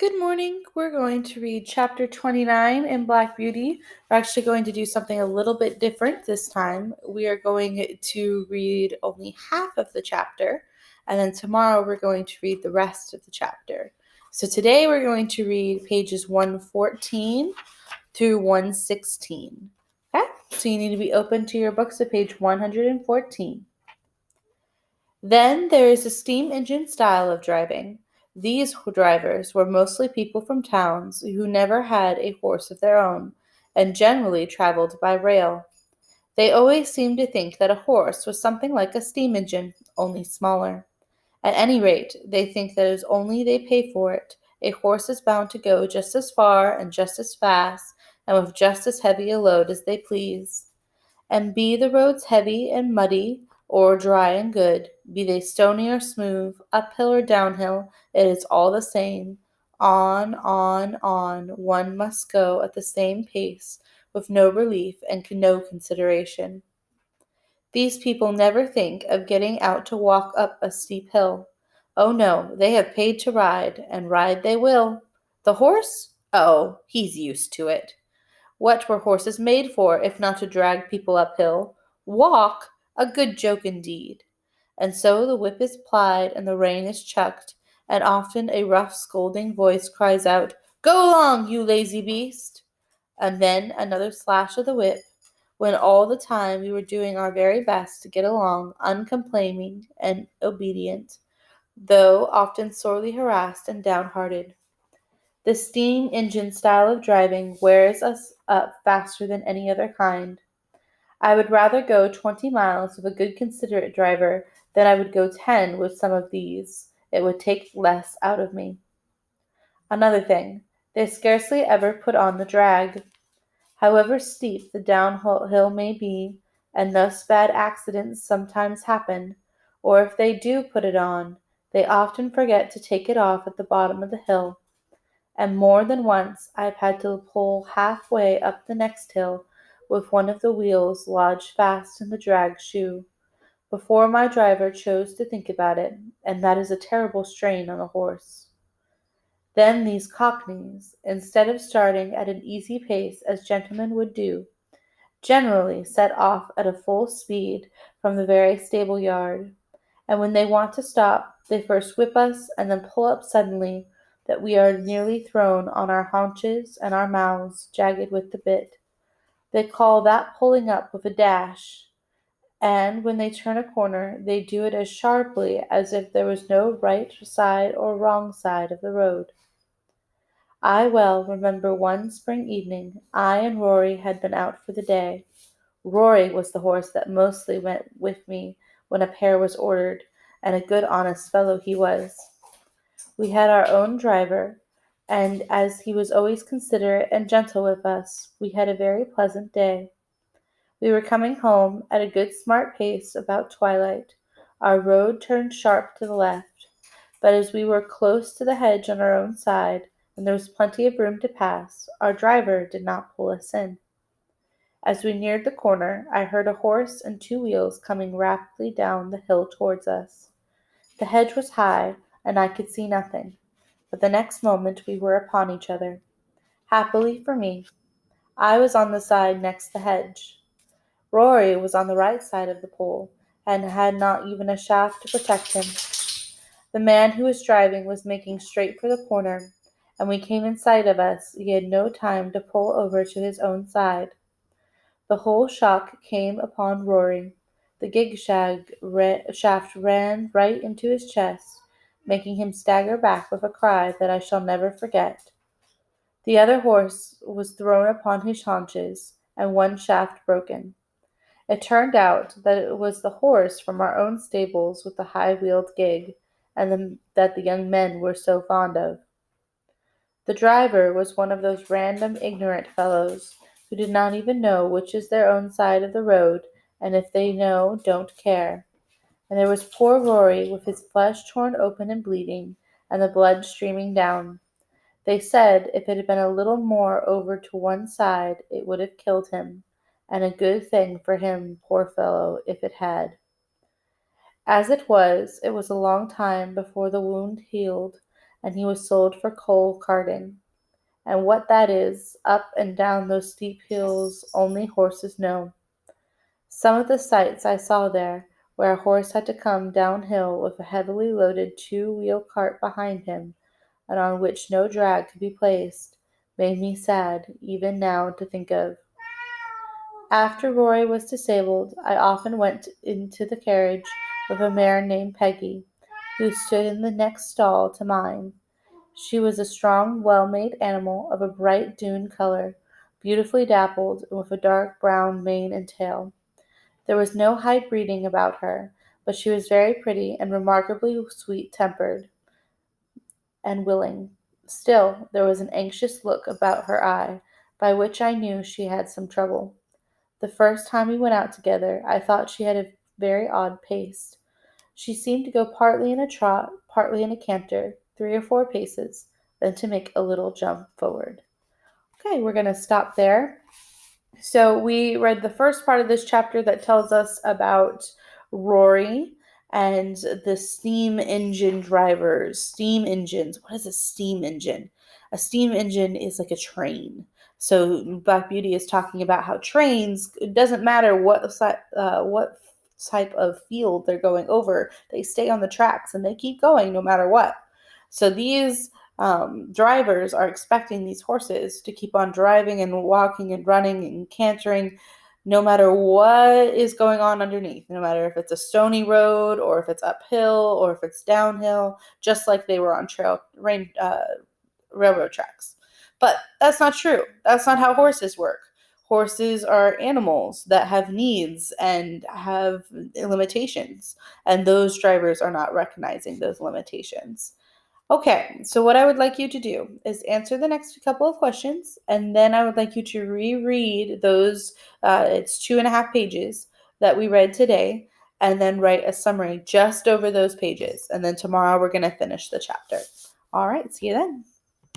Good morning. We're going to read chapter 29 in Black Beauty. We're actually going to do something a little bit different this time. We are going to read only half of the chapter, and then tomorrow we're going to read the rest of the chapter. So today we're going to read pages 114 through 116. Okay? So you need to be open to your books at page 114. Then there is a steam engine style of driving. These drivers were mostly people from towns who never had a horse of their own, and generally traveled by rail. They always seemed to think that a horse was something like a steam engine, only smaller. At any rate, they think that as only they pay for it, a horse is bound to go just as far and just as fast, and with just as heavy a load as they please. And be the roads heavy and muddy, or dry and good, be they stony or smooth, uphill or downhill, it is all the same. On, one must go at the same pace, with no relief and no consideration. These people never think of getting out to walk up a steep hill. Oh no, they have paid to ride, and ride they will. The horse? Oh, he's used to it. What were horses made for, if not to drag people uphill? Walk? A good joke indeed. And so the whip is plied and the rein is chucked, and often a rough scolding voice cries out, "Go along, you lazy beast!" And then another slash of the whip, when all the time we were doing our very best to get along, uncomplaining and obedient, though often sorely harassed and downhearted. The steam engine style of driving wears us up faster than any other kind. I would rather go 20 miles with a good considerate driver than I would go 10 with some of these. It would take less out of me. Another thing, they scarcely ever put on the drag. However steep the downhill may be, and thus bad accidents sometimes happen, or if they do put it on, they often forget to take it off at the bottom of the hill, and more than once I have had to pull half-way up the next hill with one of the wheels lodged fast in the drag shoe, before my driver chose to think about it, and that is a terrible strain on a horse. Then these cockneys, instead of starting at an easy pace as gentlemen would do, generally set off at a full speed from the very stable yard, and when they want to stop, they first whip us and then pull up suddenly that we are nearly thrown on our haunches and our mouths jagged with the bit. They call that pulling up with a dash, and when they turn a corner, they do it as sharply as if there was no right side or wrong side of the road. I well remember one spring evening I and Rory had been out for the day. Rory was the horse that mostly went with me when a pair was ordered, and a good honest fellow he was. We had our own driver, and as he was always considerate and gentle with us, we had a very pleasant day. We were coming home at a good smart pace about twilight. Our road turned sharp to the left, but as we were close to the hedge on our own side, and there was plenty of room to pass, our driver did not pull us in. As we neared the corner, I heard a horse and two wheels coming rapidly down the hill towards us. The hedge was high, and I could see nothing, but the next moment we were upon each other. Happily for me, I was on the side next the hedge. Rory was on the right side of the pole, and had not even a shaft to protect him. The man who was driving was making straight for the corner, and when he came in sight of us, he had no time to pull over to his own side. The whole shock came upon Rory. The shaft ran right into his chest, making him stagger back with a cry that I shall never forget. The other horse was thrown upon his haunches, and one shaft broken. It turned out that it was the horse from our own stables with the high-wheeled gig, and that the young men were so fond of. The driver was one of those random, ignorant fellows who do not even know which is their own side of the road, and if they know, don't care. And there was poor Rory with his flesh torn open and bleeding, and the blood streaming down. They said if it had been a little more over to one side it would have killed him, and a good thing for him, poor fellow, if it had. As it was a long time before the wound healed, and he was sold for coal carting. And what that is, up and down those steep hills, only horses know. Some of the sights I saw there, where a horse had to come downhill with a heavily loaded two-wheel cart behind him, and on which no drag could be placed, made me sad, even now, to think of. After Rory was disabled, I often went into the carriage with a mare named Peggy, who stood in the next stall to mine. She was a strong, well-made animal of a bright dun color, beautifully dappled, and with a dark brown mane and tail. There was no high breeding about her, but she was very pretty and remarkably sweet-tempered and willing. Still, there was an anxious look about her eye, by which I knew she had some trouble. The first time we went out together, I thought she had a very odd pace. She seemed to go partly in a trot, partly in a canter, 3 or 4 paces, then to make a little jump forward. Okay, we're going to stop there. So we read the first part of this chapter that tells us about Rory and the steam engine drivers. Steam engines. What is a steam engine? A steam engine is like a train. So Black Beauty is talking about how trains, it doesn't matter what type of field they're going over, they stay on the tracks and they keep going no matter what. So these drivers are expecting these horses to keep on driving and walking and running and cantering no matter what is going on underneath, no matter if it's a stony road or if it's uphill or if it's downhill, just like they were on railroad tracks. But that's not true. That's not how horses work. Horses are animals that have needs and have limitations, and those drivers are not recognizing those limitations. Okay, so what I would like you to do is answer the next couple of questions, and then I would like you to reread those, it's 2.5 pages that we read today, and then write a summary just over those pages. And then tomorrow we're going to finish the chapter. All right, see you then.